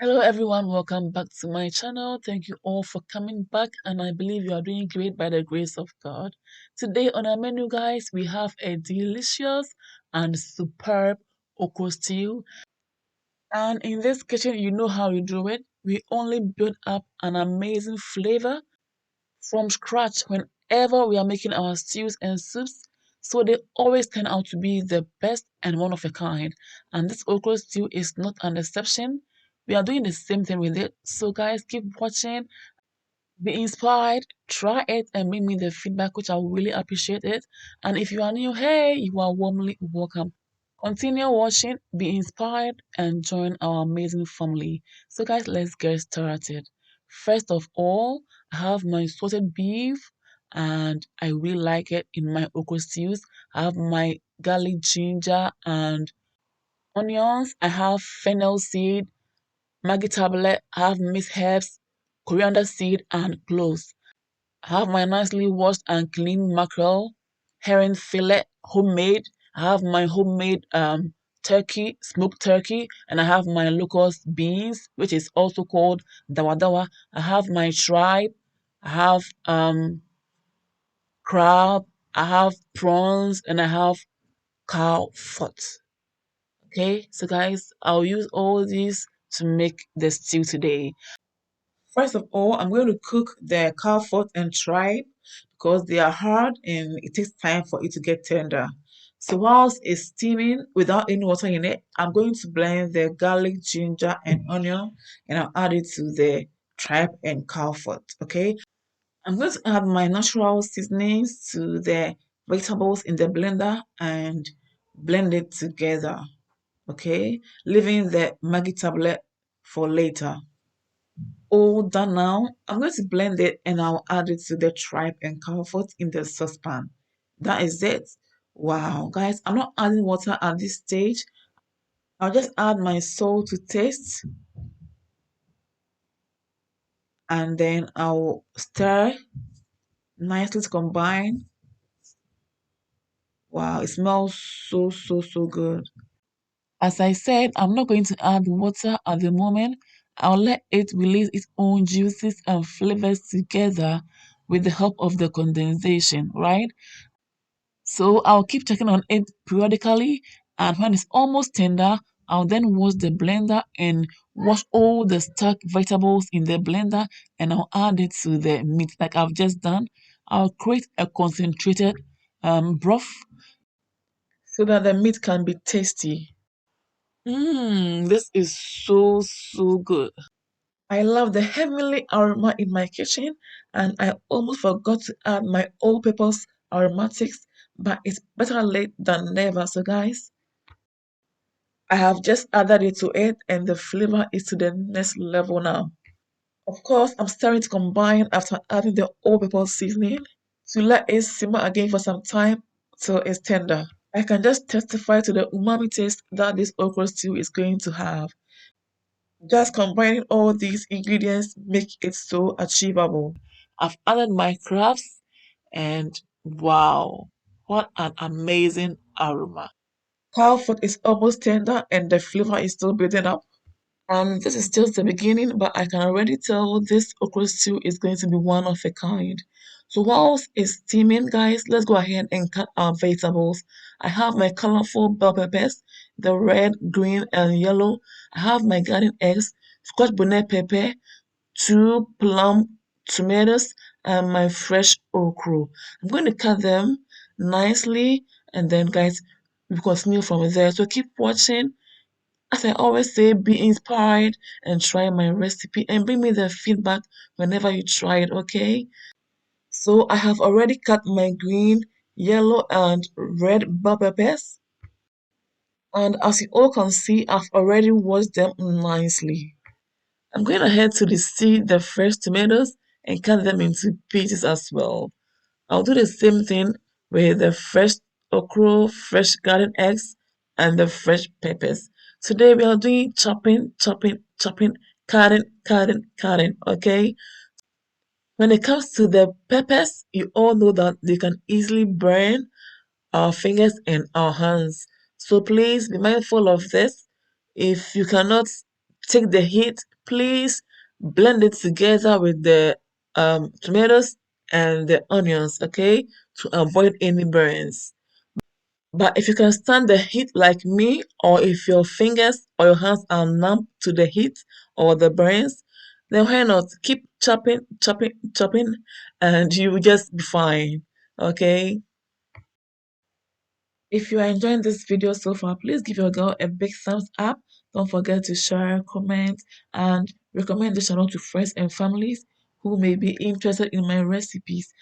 Hello everyone, welcome back to my channel. Thank you all for coming back, and I believe you are doing great by the grace of God. Today on our menu, guys, we have a delicious and superb okra stew. And in this kitchen, you know how we do it. We only build up an amazing flavor from scratch whenever we are making our stews and soups. So they always turn out to be the best and one of a kind. And this okra stew is not an exception. We are doing the same thing with it. So guys, keep watching, be inspired, try it, and bring me the feedback, which I will really appreciate it. And if you are new, hey, you are warmly welcome. Continue watching, be inspired, and join our amazing family. So, guys, let's get started. First of all, I have my salted beef, and I really like it in my okra stews. I have my garlic, ginger, and onions. I have fennel seed, Maggi tablet. I have mixed herbs, coriander seed, and cloves. I have my nicely washed and clean mackerel, herring fillet, homemade. I have my homemade turkey, smoked turkey, and I have my locust beans, which is also called dawa dawa. I have my tribe. I have crab. I have prawns, and I have cow foot. Okay, so guys, I'll use all these to make the stew today. First of all, I'm going to cook the cow foot and tripe because they are hard and it takes time for it to get tender. So whilst it's steaming without any water in it, I'm going to blend the garlic, ginger, and onion, and I'll add it to the tripe and cow foot. Okay. I'm going to add my natural seasonings to the vegetables in the blender and blend it together. Okay. Leaving the Maggi tablet for later. All done now. I'm going to blend it and I'll add it to the tripe and comfort in the saucepan. That is it. Wow, guys, I'm not adding water at this stage. I'll just add my salt to taste and then I'll stir nicely to combine. Wow, it smells so good. As I said, I'm not going to add water at the moment. I'll let it release its own juices and flavors together with the help of the condensation, right? So I'll keep checking on it periodically, and when it's almost tender, I'll then wash the blender and wash all the stuck vegetables in the blender, and I'll add it to the meat like I've just done. I'll create a concentrated broth so that the meat can be tasty. This is so good. I love the heavenly aroma in my kitchen, and I almost forgot to add my all-purpose aromatics, but it's better late than never. So, guys, I have just added it to it, and the flavor is to the next level now. Of course, I'm starting to combine after adding the all-purpose seasoning to let it simmer again for some time till it's tender. I can just testify to the umami taste that this okra stew is going to have. Just combining all these ingredients make it so achievable. I've added my crabs and wow, what an amazing aroma. Cow foot is almost tender and the flavor is still building up. This is just the beginning, but I can already tell this okra stew is going to be one of a kind. So whilst it's steaming, guys, let's go ahead and cut our vegetables. I have my colorful bell peppers, the red, green, and yellow. I have my garden eggs, scotch bonnet pepper, two plum tomatoes, and my fresh okra. I'm going to cut them nicely, and then, guys, we continue from there. So keep watching. As I always say, be inspired and try my recipe and bring me the feedback whenever you try it, okay? So I have already cut my green, yellow, and red bell peppers. And as you all can see, I've already washed them nicely. I'm going ahead to seed the fresh tomatoes and cut them into pieces as well. I'll do the same thing with the fresh okra, fresh garden eggs, and the fresh peppers. Today we are doing chopping, cutting, okay? When it comes to the peppers, you all know that they can easily burn our fingers and our hands. So please be mindful of this. If you cannot take the heat, please blend it together with the tomatoes and the onions, okay, to avoid any burns. But if you can stand the heat like me, or if your fingers or your hands are numb to the heat or the burns, then why not keep chopping, chopping, chopping, and you will just be fine. Okay. If you are enjoying this video so far, please give your girl a big thumbs up. Don't forget to share, comment, and recommend this channel to friends and families who may be interested in my recipes.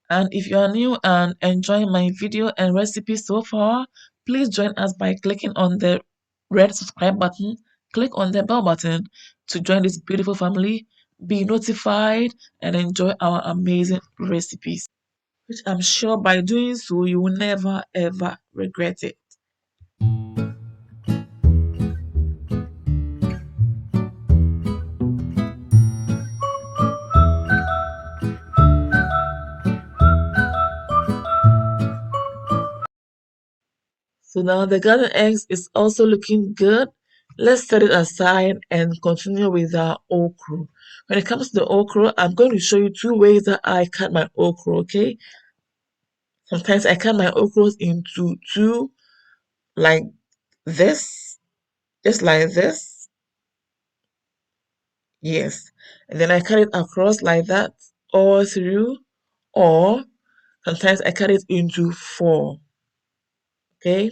And if you are new and enjoying my video and recipes so far, please join us by clicking on the red subscribe button, click on the bell button to join this beautiful family, be notified, and enjoy our amazing recipes, which I'm sure by doing so, you will never ever regret it. So now the garden eggs is also looking good. Let's set it aside and continue with our okra. When it comes to the okra, I'm going to show you two ways that I cut my okra, okay? Sometimes I cut my okras into two, like this, just like this. Yes. And then I cut it across like that, all through, or sometimes I cut it into four, okay?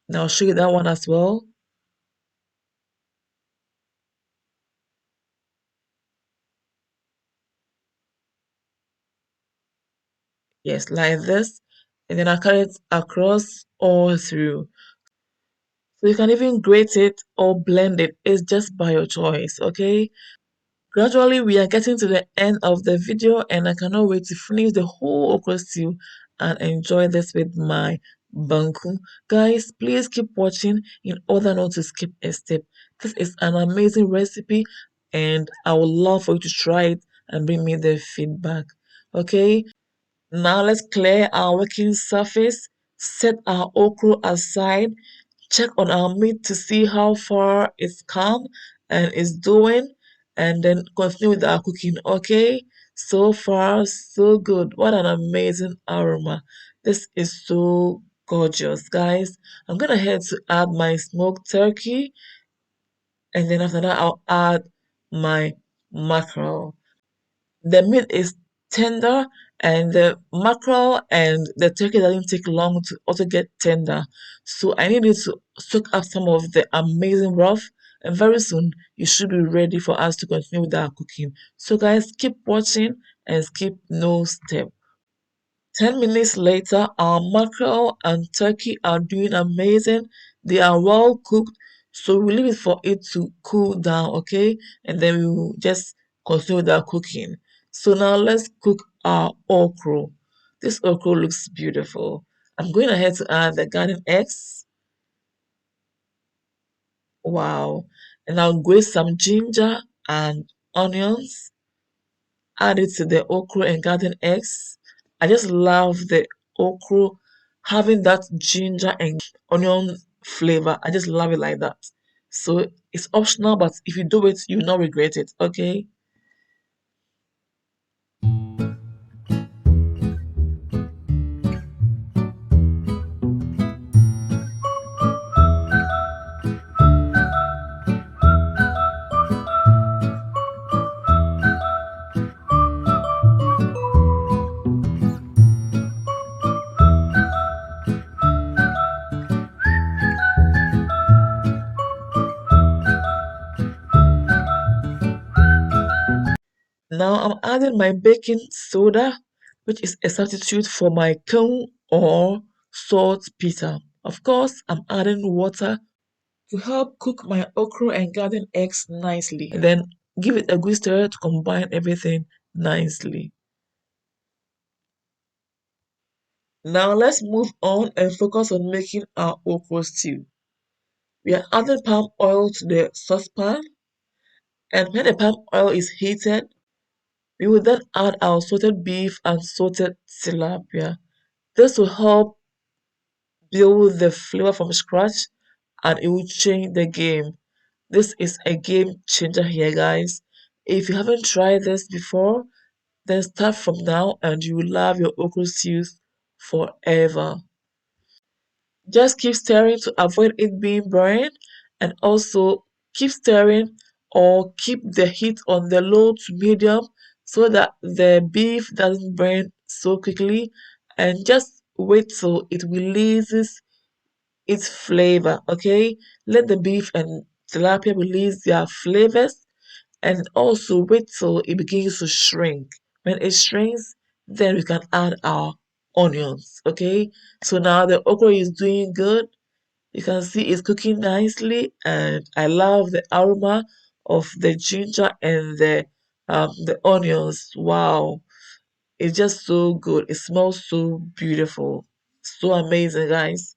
Now I'll show you that one as well. Yes, like this. And then I cut it across all through. So you can even grate it or blend it. It's just by your choice, okay? Gradually, we are getting to the end of the video and I cannot wait to finish the whole okra stew and enjoy this with my banku. Guys, please keep watching in order not to skip a step. This is an amazing recipe and I would love for you to try it and bring me the feedback, okay? Now let's clear our working surface, set our okra aside, check on our meat to see how far it's come and it's doing, and then continue with our cooking, okay? So far, so good. What an amazing aroma. This is so gorgeous, guys. I'm gonna head to add my smoked turkey, and then after that, I'll add my mackerel. The meat is tender and the mackerel and the turkey doesn't take long to also get tender. So I need it to soak up some of the amazing broth and very soon you should be ready for us to continue with our cooking. So guys, keep watching and skip no step. 10 minutes later, our mackerel and turkey are doing amazing. They are well cooked, so we leave it for it to cool down, okay? And then we will just continue with our cooking. So now let's cook our okra. This okra looks beautiful. I'm going ahead to add the garden eggs. Wow. And I'll grate some ginger and onions. Add it to the okra and garden eggs. I just love the okra having that ginger and onion flavor. I just love it like that. So it's optional, but if you do it, you'll not regret it. Okay. Now I'm adding my baking soda, which is a substitute for my corn or saltpeter. Of course, I'm adding water to help cook my okra and garden eggs nicely. And then give it a good stir to combine everything nicely. Now let's move on and focus on making our okra stew. We are adding palm oil to the saucepan, and when the palm oil is heated, we will then add our salted beef and salted tilapia. This will help build the flavor from scratch and it will change the game. This is a game changer here, guys. If you haven't tried this before, then start from now and you will love your okra stews forever. Just keep stirring to avoid it being burned, and also keep stirring or keep the heat on the low to medium so that the beef doesn't burn so quickly, and just wait till it releases its flavor. Okay, let the beef and tilapia release their flavors, and also wait till it begins to shrink. When it shrinks, then we can add our onions. Okay, so now the okra is doing good. You can see it's cooking nicely, and I love the aroma of the ginger and the onions. Wow, it's just so good. It smells so beautiful, so amazing, guys.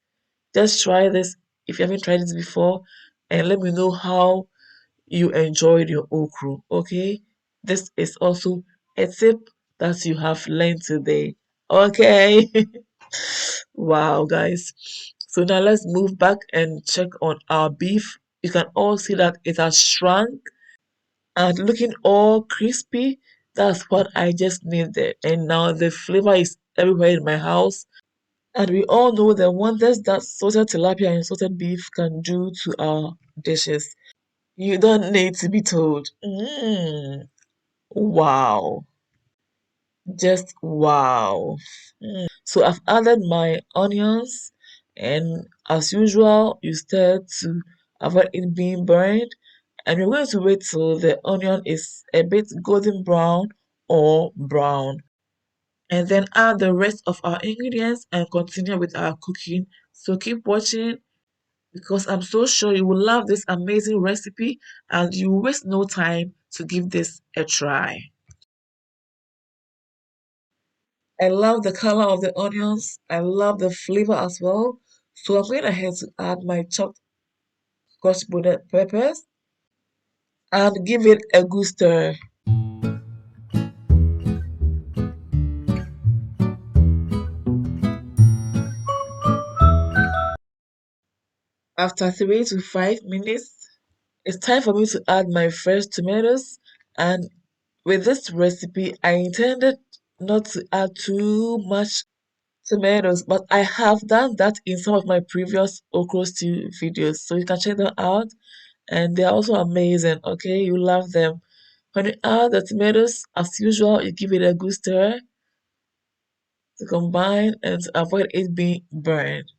Just try this if you haven't tried it before, and let me know how you enjoyed your okra. Okay, this is also a tip that you have learned today. Okay. Wow, guys. So now let's move back and check on our beef. You can all see that it has shrunk and looking all crispy. That's what I just needed. And now the flavor is everywhere in my house. And we all know the wonders that salted tilapia and salted beef can do to our dishes. You don't need to be told. Wow. Just wow. So I've added my onions, and as usual, you stir to avoid it being burned. And we're going to wait till the onion is a bit golden brown or brown. And then add the rest of our ingredients and continue with our cooking. So keep watching because I'm so sure you will love this amazing recipe and you will waste no time to give this a try. I love the color of the onions. I love the flavor as well. So I'm going ahead to add my chopped scotch bonnet peppers and give it a good stir. After 3 to 5 minutes, it's time for me to add my fresh tomatoes. And with this recipe, I intended not to add too much tomatoes, but I have done that in some of my previous okra stew videos. So you can check them out. And they're also amazing. Okay, you love them. When you add the tomatoes, as usual, you give it a good stir to combine and to avoid it being burned.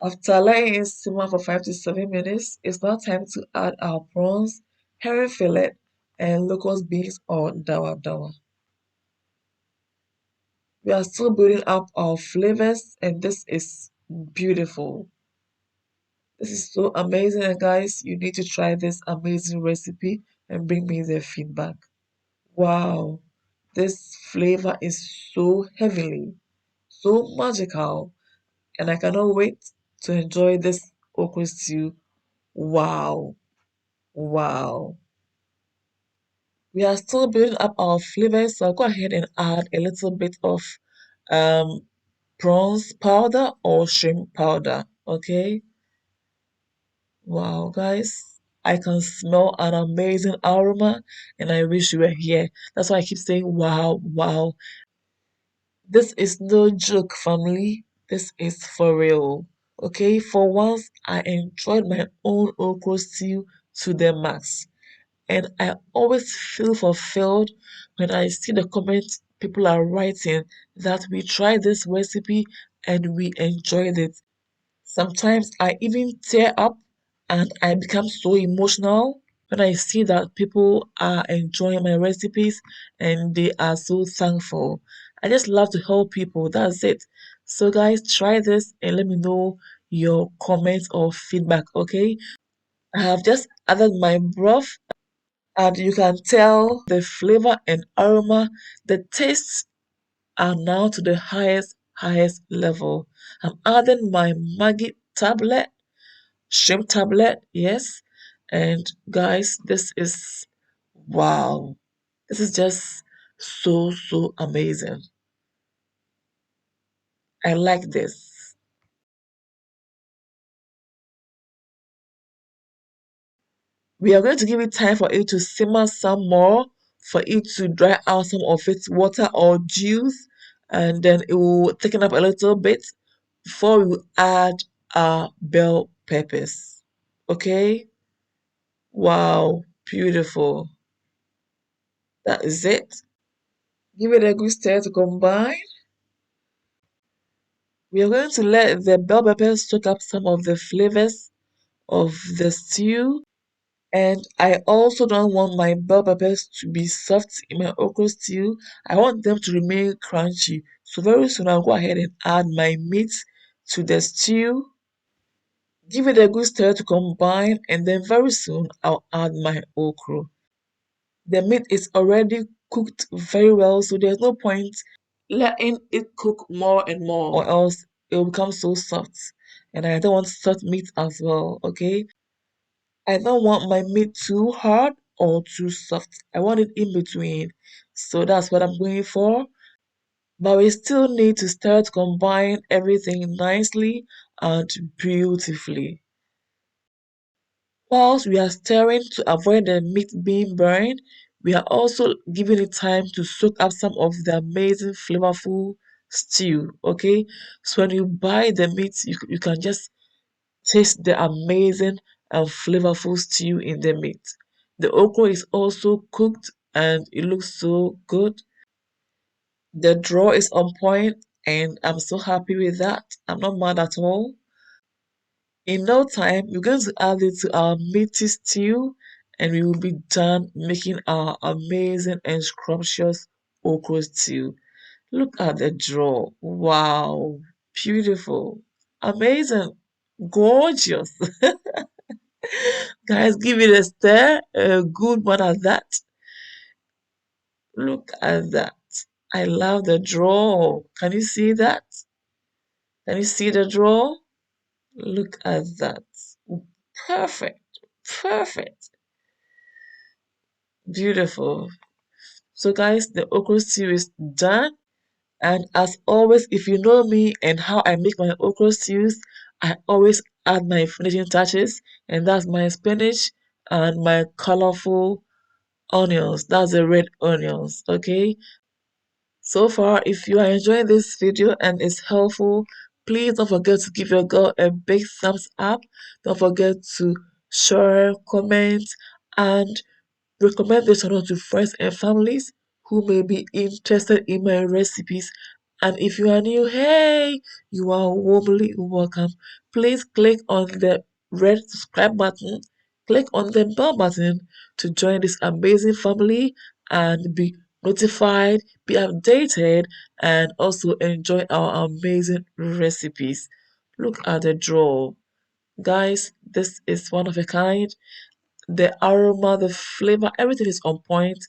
After letting it simmer for 5 to 7 minutes, it's now time to add our prawns, herring fillet, and locust beans or dawa dawa. We are still building up our flavors, and this is beautiful. This is so amazing, and guys, you need to try this amazing recipe and bring me their feedback. Wow, this flavor is so heavenly, so magical, and I cannot wait to enjoy this okra stew. Wow, wow. We are still building up our flavors, so I'll go ahead and add a little bit of um, prawns powder or shrimp powder. Okay, wow, guys. I can smell an amazing aroma, and I wish you were here. That's why I keep saying, wow, wow. This is no joke, family. This is for real. Okay, for once, I enjoyed my own okra stew to the max. And I always feel fulfilled when I see the comments people are writing that we tried this recipe and we enjoyed it. Sometimes I even tear up and I become so emotional when I see that people are enjoying my recipes and they are so thankful. I just love to help people. That's it. So, guys, try this and let me know your comments or feedback, okay? I have just added my broth and you can tell the flavor and aroma, the tastes are now to the highest level. I'm adding my Maggi tablet, shrimp tablet, yes. And guys, this is wow. This is just so amazing. I like this. We are going to give it time for it to simmer some more, for it to dry out some of its water or juice, and then it will thicken up a little bit before we add our bell peppers. Okay? Wow, beautiful. That is it. Give it a good stir to combine. We are going to let the bell peppers soak up some of the flavors of the stew. And I also don't want my bell peppers to be soft in my okra stew. I want them to remain crunchy. So very soon I'll go ahead and add my meat to the stew. Give it a good stir to combine, and then very soon I'll add my okra. The meat is already cooked very well, so there's no point letting it cook more and more, or else it will become so soft. And I don't want soft meat as well, okay? I don't want my meat too hard or too soft. I want it in between. So that's what I'm going for. But we still need to start to combine everything nicely and beautifully. Whilst we are stirring to avoid the meat being burned, we are also giving it time to soak up some of the amazing flavorful stew. Okay, so when you buy the meat, you can just taste the amazing and flavorful stew in the meat. The okra is also cooked and it looks so good. The draw is on point and I'm so happy with that. I'm not mad at all. In no time, we're going to add it to our meaty stew and we will be done making our amazing and scrumptious okra stew. Look at the draw. Wow. Beautiful. Amazing. Gorgeous. Guys, give it a stir. A good one at that. Look at that. I love the draw. Can you see that? Can you see the draw? Look at that. Perfect. Perfect. Beautiful. So guys, the okra stew is done. And as always, if you know me and how I make my okra stews, I always add my finishing touches, and that's my spinach and my colorful onions. That's the red onions, okay? So far, if you are enjoying this video and it's helpful, please don't forget to give your girl a big thumbs up. Don't forget to share, comment, and recommend this channel to friends and families who may be interested in my recipes. And if you are new, hey, you are warmly welcome. Please click on the red subscribe button, click on the bell button to join this amazing family and be notified, be updated, and also enjoy our amazing recipes. Look at the draw. Guys, this is one of a kind. The aroma, the flavor, everything is on point,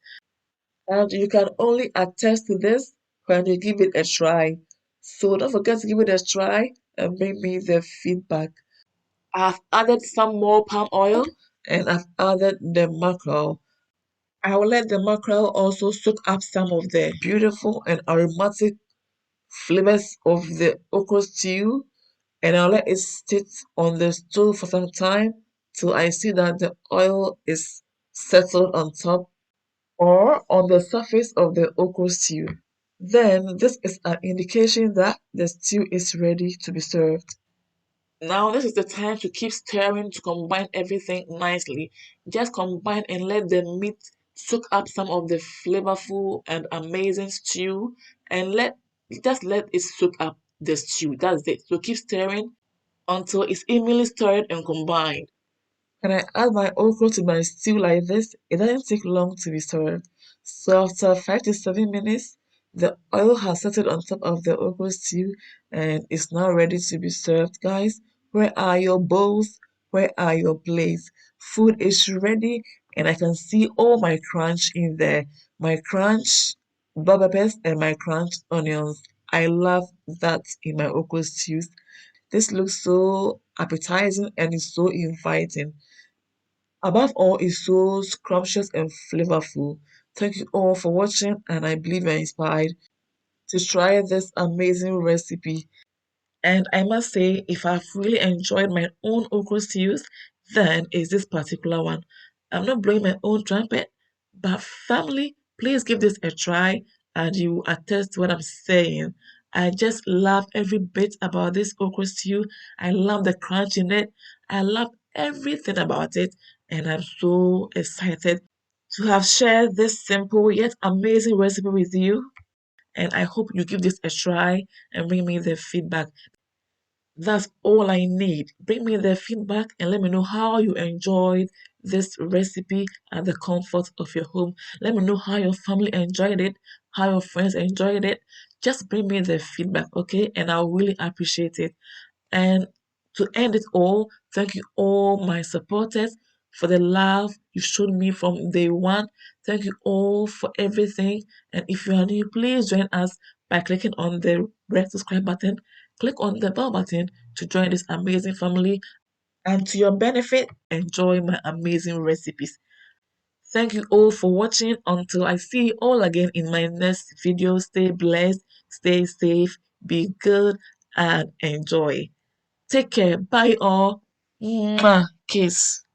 and you can only attest to this when you give it a try. So don't forget to give it a try and bring me the feedback. I've added some more palm oil and I've added the mackerel. I will let the mackerel also soak up some of the beautiful and aromatic flavors of the okra stew, and I'll let it sit on the stove for some time till I see that the oil is settled on top or on the surface of the okra stew. Then this is an indication that the stew is ready to be served. Now this is the time to keep stirring to combine everything nicely. Just combine and let the meat soak up some of the flavorful and amazing stew, and let it soak up the stew. That's it. So keep stirring until it's evenly stirred and combined. When I add my okra to my stew like this, it doesn't take long to be served. So after 5 to 7 minutes, the oil has settled on top of the okra stew and it's now ready to be served. Guys, where are your bowls? Where are your plates? Food is ready and I can see all my crunch in there. My crunch bell peppers and my crunch onions. I love that in my okra stews. This looks so appetizing and it's so inviting. Above all, it's so scrumptious and flavorful. Thank you all for watching, and I believe you're inspired to try this amazing recipe. And I must say, if I've really enjoyed my own okra stews, then is this particular one. I'm not blowing my own trumpet, but family, please give this a try and you will attest to what I'm saying. I just love every bit about this okra stew. I love the crunch in it. I love everything about it. And I'm so excited to have shared this simple yet amazing recipe with you. And I hope you give this a try and bring me the feedback. That's all I need. Bring me the feedback and let me know how you enjoyed this recipe at the comfort of your home. Let me know how your family enjoyed it, how your friends enjoyed it. Just bring me the feedback, okay? And I'll really appreciate it. And to end it all, thank you all my supporters for the love you showed me from day one. Thank you all for everything. And if you are new, please join us by clicking on the red subscribe button. Click on the bell button to join this amazing family. And to your benefit, enjoy my amazing recipes. Thank you all for watching. Until I see you all again in my next video, stay blessed, stay safe, be good, and enjoy. Take care. Bye all. Mwah. Kiss.